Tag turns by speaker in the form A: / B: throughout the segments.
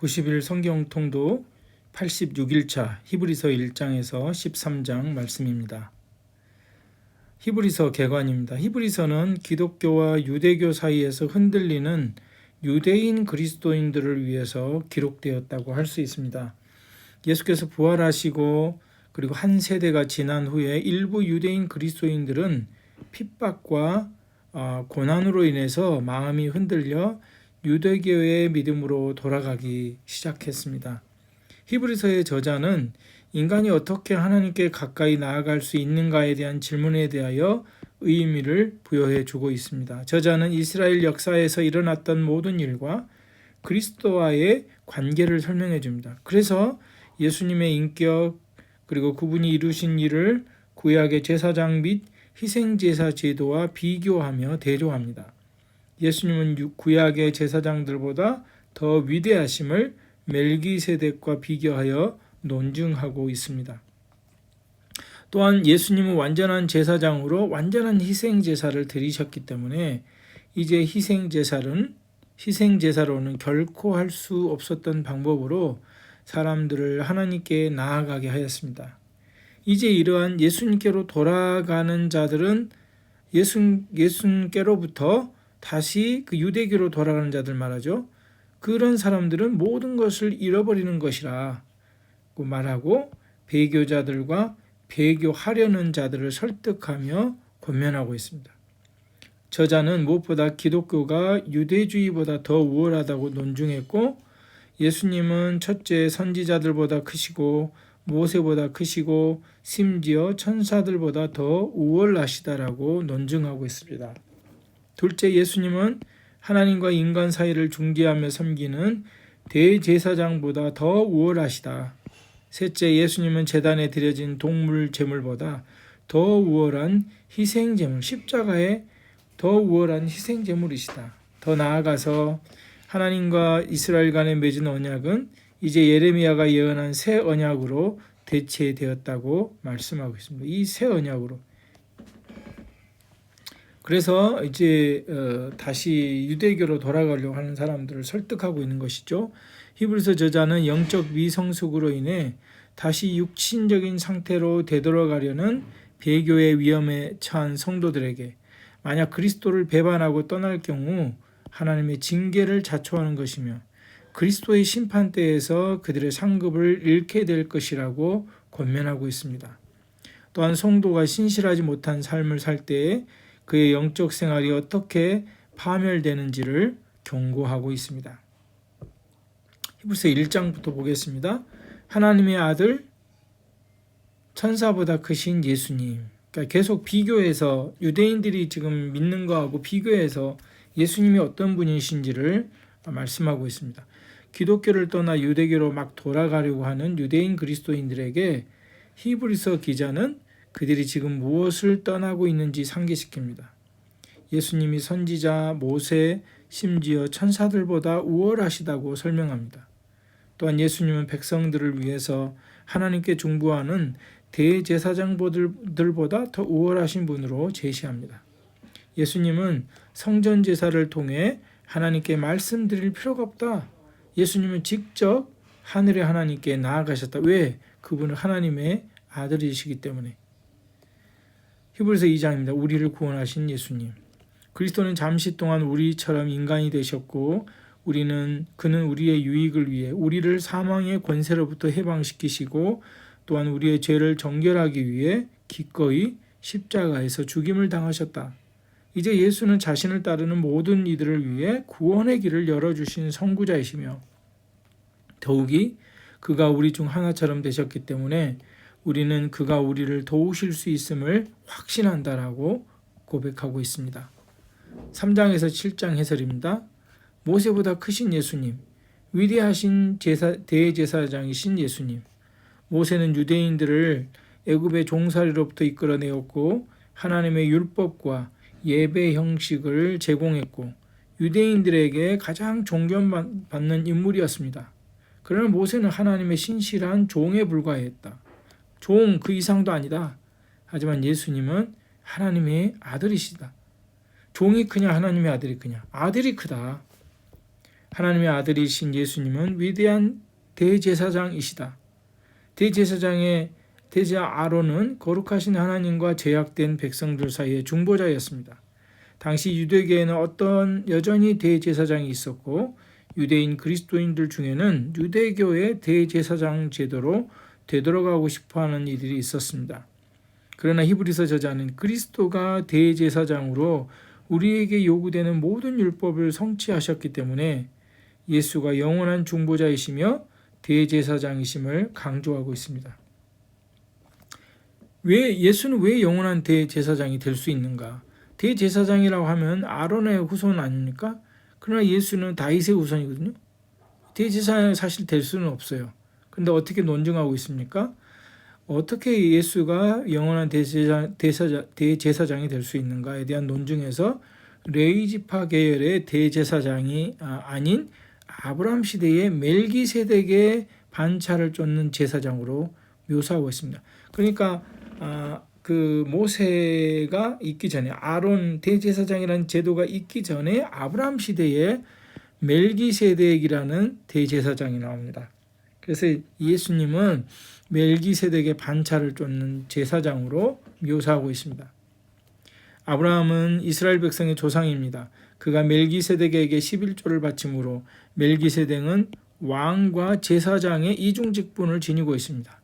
A: 90일 성경 통독 86일차 히브리서 1장에서 13장 말씀입니다. 히브리서 개관입니다. 히브리서는 기독교와 유대교 사이에서 흔들리는 유대인 그리스도인들을 위해서 기록되었다고 할 수 있습니다. 예수께서 부활하시고 그리고 한 세대가 지난 후에 일부 유대인 그리스도인들은 핍박과 고난으로 인해서 마음이 흔들려 유대교의 믿음으로 돌아가기 시작했습니다. 히브리서의 저자는 인간이 어떻게 하나님께 가까이 나아갈 수 있는가에 대한 질문에 대하여 의미를 부여해 주고 있습니다. 저자는 이스라엘 역사에서 일어났던 모든 일과 그리스도와의 관계를 설명해 줍니다. 그래서 예수님의 인격 그리고 그분이 이루신 일을 구약의 제사장 및 희생제사 제도와 비교하며 대조합니다. 예수님은 구약의 제사장들보다 더 위대하심을 멜기세덱과 비교하여 논증하고 있습니다. 또한 예수님은 완전한 제사장으로 완전한 희생제사를 드리셨기 때문에 이제 희생제사로는 결코 할 수 없었던 방법으로 사람들을 하나님께 나아가게 하였습니다. 이제 이러한 예수님께로 돌아가는 자들은 예수님께로부터 다시 그 유대교로 돌아가는 자들 말하죠. 그런 사람들은 모든 것을 잃어버리는 것이라고 말하고 배교자들과 배교하려는 자들을 설득하며 권면하고 있습니다. 저자는 무엇보다 기독교가 유대주의보다 더 우월하다고 논증했고 예수님은 첫째 선지자들보다 크시고 모세보다 크시고 심지어 천사들보다 더 우월하시다라고 논증하고 있습니다. 둘째, 예수님은 하나님과 인간 사이를 중재하며 섬기는 대제사장보다 더 우월하시다. 셋째, 예수님은 제단에 드려진 동물 제물보다 더 우월한 희생제물, 십자가에 더 우월한 희생제물이시다. 더 나아가서 하나님과 이스라엘 간에 맺은 언약은 이제 예레미야가 예언한 새 언약으로 대체되었다고 말씀하고 있습니다. 이 새 언약으로. 그래서 이제 다시 유대교로 돌아가려고 하는 사람들을 설득하고 있는 것이죠. 히브리서 저자는 영적 미성숙으로 인해 다시 육신적인 상태로 되돌아가려는 배교의 위험에 처한 성도들에게 만약 그리스도를 배반하고 떠날 경우 하나님의 징계를 자초하는 것이며 그리스도의 심판대에서 그들의 상급을 잃게 될 것이라고 권면하고 있습니다. 또한 성도가 신실하지 못한 삶을 살 때에 그의 영적 생활이 어떻게 파멸되는지를 경고하고 있습니다. 히브리서 1장부터 보겠습니다. 하나님의 아들 천사보다 크신 예수님. 그러니까 계속 비교해서 유대인들이 지금 믿는 거하고 비교해서 예수님이 어떤 분이신지를 말씀하고 있습니다. 기독교를 떠나 유대교로 막 돌아가려고 하는 유대인 그리스도인들에게 히브리서 기자는 그들이 지금 무엇을 떠나고 있는지 상기시킵니다. 예수님이 선지자, 모세, 심지어 천사들보다 우월하시다고 설명합니다. 또한 예수님은 백성들을 위해서 하나님께 중보하는 대제사장들보다 더 우월하신 분으로 제시합니다. 예수님은 성전 제사를 통해 하나님께 말씀드릴 필요가 없다. 예수님은 직접 하늘의 하나님께 나아가셨다. 왜? 그분은 하나님의 아들이시기 때문에. 히브리서 2장입니다. 우리를 구원하신 예수님. 그리스도는 잠시 동안 우리처럼 인간이 되셨고 그는 우리의 유익을 위해 우리를 사망의 권세로부터 해방시키시고 또한 우리의 죄를 정결하기 위해 기꺼이 십자가에서 죽임을 당하셨다. 이제 예수는 자신을 따르는 모든 이들을 위해 구원의 길을 열어주신 선구자이시며 더욱이 그가 우리 중 하나처럼 되셨기 때문에 우리는 그가 우리를 도우실 수 있음을 확신한다라고 고백하고 있습니다. 3장에서 7장 해설입니다. 모세보다 크신 예수님, 위대하신 대제사장이신 예수님. 모세는 유대인들을 애굽의 종살이로부터 이끌어내었고 하나님의 율법과 예배 형식을 제공했고 유대인들에게 가장 존경받는 인물이었습니다. 그러나 모세는 하나님의 신실한 종에 불과했다. 종 그 이상도 아니다. 하지만 예수님은 하나님의 아들이시다. 종이 크냐 하나님의 아들이 크냐? 아들이 크다. 하나님의 아들이신 예수님은 위대한 대제사장이시다. 대제사장의 대제사 아론은 거룩하신 하나님과 제약된 백성들 사이의 중보자였습니다. 당시 유대계에는 어떤 여전히 대제사장이 있었고 유대인 그리스도인들 중에는 유대교의 대제사장 제도로 되돌아가고 싶어하는 이들이 있었습니다. 그러나 히브리서 저자는 그리스도가 대제사장으로 우리에게 요구되는 모든 율법을 성취하셨기 때문에 예수가 영원한 중보자이시며 대제사장이심을 강조하고 있습니다. 예수는 왜 영원한 대제사장이 될 수 있는가? 대제사장이라고 하면 아론의 후손 아닙니까? 그러나 예수는 다윗의 후손이거든요. 대제사장이 사실 될 수는 없어요. 그런데 어떻게 논증하고 있습니까? 어떻게 예수가 영원한 대제사장이 될 수 있는가에 대한 논증에서 레위지파 계열의 대제사장이 아닌 아브라함 시대의 멜기세덱의 반차를 쫓는 제사장으로 묘사하고 있습니다. 그러니까 그 모세가 있기 전에 아론 대제사장이라는 제도가 있기 전에 아브라함 시대에 멜기세덱이라는 대제사장이 나옵니다. 그래서 예수님은 멜기세덱의 반차를 쫓는 제사장으로 묘사하고 있습니다. 아브라함은 이스라엘 백성의 조상입니다. 그가 멜기세덱에게 11조를 바침으로 멜기세덱은 왕과 제사장의 이중직분을 지니고 있습니다.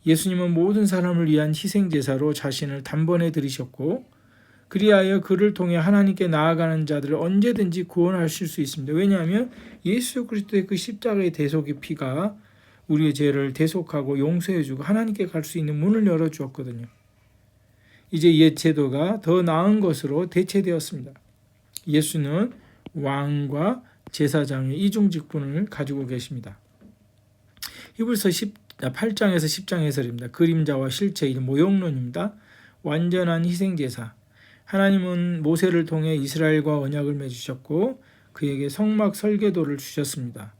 A: 예수님은 모든 사람을 위한 희생제사로 자신을 단번에 드리셨고 그리하여 그를 통해 하나님께 나아가는 자들을 언제든지 구원하실 수 있습니다. 왜냐하면 예수 그리스도의 그 십자가의 대속의 피가 우리의 죄를 대속하고 용서해주고 하나님께 갈 수 있는 문을 열어주었거든요. 이제 옛 제도가 더 나은 것으로 대체되었습니다. 예수는 왕과 제사장의 이중직분을 가지고 계십니다. 히브리서 8장에서 10장 해설입니다. 그림자와 실체, 모형론입니다. 완전한 희생제사. 하나님은 모세를 통해 이스라엘과 언약을 맺으셨고 그에게 성막 설계도를 주셨습니다.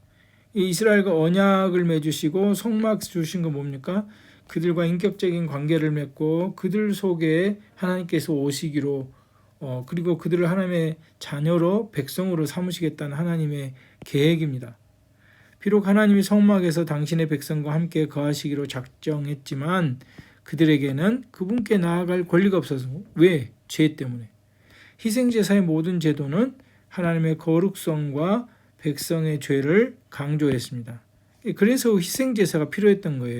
A: 이 이스라엘과 언약을 맺으시고 성막 주신 건 뭡니까? 그들과 인격적인 관계를 맺고 그들 속에 하나님께서 오시기로 그리고 그들을 하나님의 자녀로 백성으로 삼으시겠다는 하나님의 계획입니다. 비록 하나님이 성막에서 당신의 백성과 함께 거하시기로 작정했지만 그들에게는 그분께 나아갈 권리가 없어서 왜? 죄 때문에. 희생제사의 모든 제도는 하나님의 거룩성과 백성의 죄를 강조했습니다. 그래서 희생제사가 필요했던 거예요.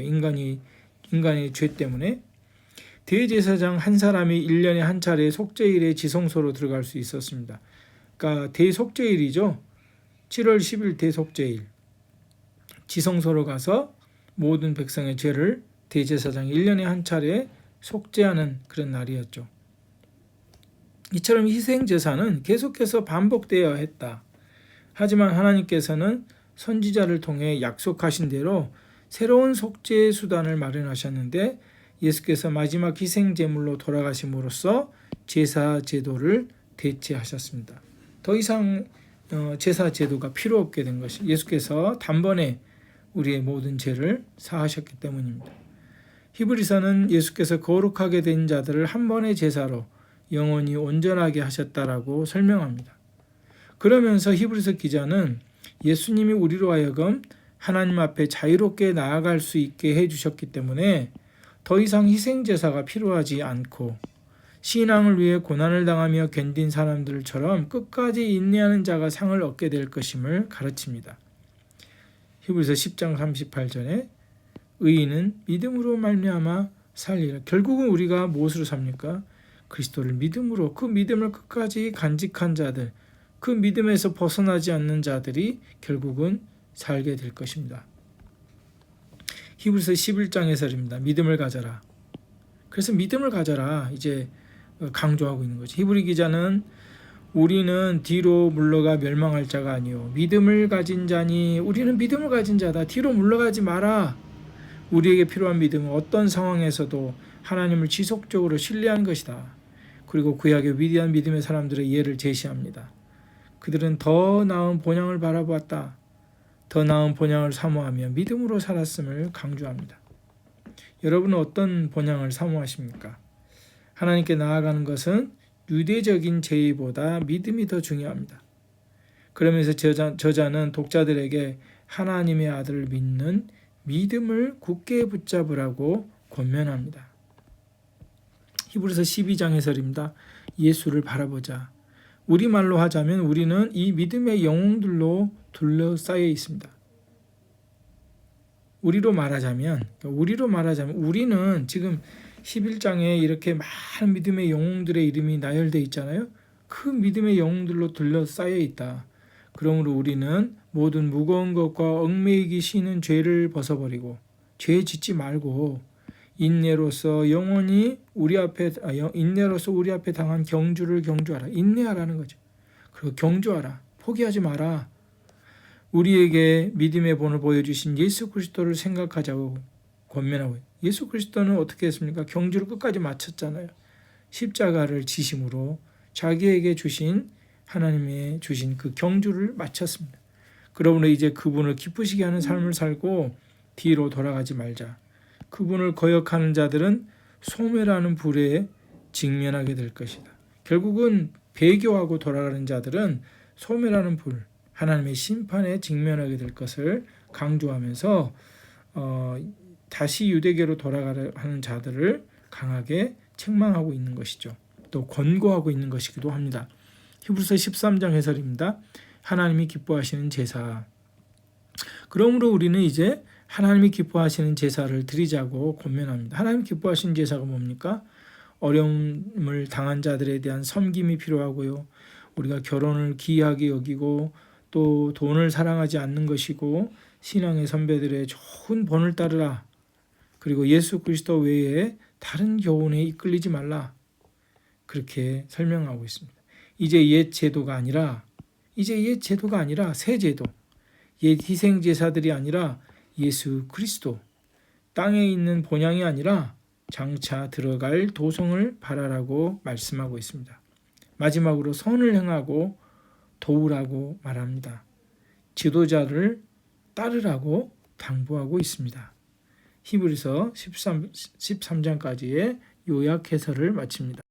A: 인간의 죄 때문에. 대제사장 한 사람이 1년에 한 차례 속죄일에 지성소로 들어갈 수 있었습니다. 그러니까 대속죄일이죠. 7월 10일 대속죄일. 지성소로 가서 모든 백성의 죄를 대제사장이 1년에 한 차례 속죄하는 그런 날이었죠. 이처럼 희생제사는 계속해서 반복되어야 했다. 하지만 하나님께서는 선지자를 통해 약속하신 대로 새로운 속죄 수단을 마련하셨는데 예수께서 마지막 희생제물로 돌아가심으로써 제사 제도를 대체하셨습니다. 더 이상 제사 제도가 필요 없게 된 것이 예수께서 단번에 우리의 모든 죄를 사하셨기 때문입니다. 히브리서는 예수께서 거룩하게 된 자들을 한 번의 제사로 영원히 온전하게 하셨다라고 설명합니다. 그러면서 히브리서 기자는 예수님이 우리로 하여금 하나님 앞에 자유롭게 나아갈 수 있게 해주셨기 때문에 더 이상 희생제사가 필요하지 않고 신앙을 위해 고난을 당하며 견딘 사람들처럼 끝까지 인내하는 자가 상을 얻게 될 것임을 가르칩니다. 히브리서 10장 38절에 의인은 믿음으로 말미암아 살리라. 결국은 우리가 무엇으로 삽니까? 그리스도를 믿음으로, 그 믿음을 끝까지 간직한 자들, 그 믿음에서 벗어나지 않는 자들이 결국은 살게 될 것입니다. 히브리서 11장 해설입니다. 믿음을 가져라. 그래서 믿음을 가져라 이제 강조하고 있는 거죠. 히브리 기자는 우리는 뒤로 물러가 멸망할 자가 아니요 믿음을 가진 자니 우리는 믿음을 가진 자다. 뒤로 물러가지 마라. 우리에게 필요한 믿음은 어떤 상황에서도 하나님을 지속적으로 신뢰하는 것이다. 그리고 구약의 위대한 믿음의 사람들의 예를 제시합니다. 그들은 더 나은 본향을 바라보았다. 더 나은 본향을 사모하며 믿음으로 살았음을 강조합니다. 여러분은 어떤 본향을 사모하십니까? 하나님께 나아가는 것은 유대적인 제의보다 믿음이 더 중요합니다. 그러면서 저자는 독자들에게 하나님의 아들을 믿는 믿음을 굳게 붙잡으라고 권면합니다. 히브리서 12장 해설입니다. 예수를 바라보자. 우리말로 하자면 우리는 이 믿음의 영웅들로 둘러싸여 있습니다. 우리로 말하자면 우리는 지금 11장에 이렇게 많은 믿음의 영웅들의 이름이 나열되어 있잖아요. 그 믿음의 영웅들로 둘러싸여 있다. 그러므로 우리는 모든 무거운 것과 얽매이기 쉬는 죄를 벗어버리고 죄 짓지 말고 인내로서 우리 앞에 당한 경주를 경주하라. 인내하라는 거죠. 그리고 경주하라. 포기하지 마라. 우리에게 믿음의 본을 보여주신 예수 그리스도를 생각하자고 권면하고, 예수 그리스도는 어떻게 했습니까? 경주를 끝까지 마쳤잖아요. 십자가를 지심으로 자기에게 하나님의 주신 그 경주를 마쳤습니다. 그러므로 이제 그분을 기쁘시게 하는 삶을 살고 뒤로 돌아가지 말자. 그분을 거역하는 자들은 소멸하는 불에 직면하게 될 것이다. 결국은 배교하고 돌아가는 자들은 소멸하는 불, 하나님의 심판에 직면하게 될 것을 강조하면서 다시 유대교로 돌아가려 하는 자들을 강하게 책망하고 있는 것이죠. 또 권고하고 있는 것이기도 합니다. 히브리서 13장 해설입니다. 하나님이 기뻐하시는 제사. 그러므로 우리는 이제 하나님이 기뻐하시는 제사를 드리자고 권면합니다. 하나님 기뻐하시는 제사가 뭡니까? 어려움을 당한 자들에 대한 섬김이 필요하고요. 우리가 결혼을 기이하게 여기고 또 돈을 사랑하지 않는 것이고 신앙의 선배들의 좋은 본을 따르라. 그리고 예수 그리스도 외에 다른 교훈에 이끌리지 말라. 그렇게 설명하고 있습니다. 이제 옛 제도가 아니라 새 제도, 옛 희생 제사들이 아니라 예수 그리스도, 땅에 있는 본향이 아니라 장차 들어갈 도성을 바라라고 말씀하고 있습니다. 마지막으로 선을 행하고 도우라고 말합니다. 지도자를 따르라고 당부하고 있습니다. 히브리서 13장까지의 요약 해설을 마칩니다.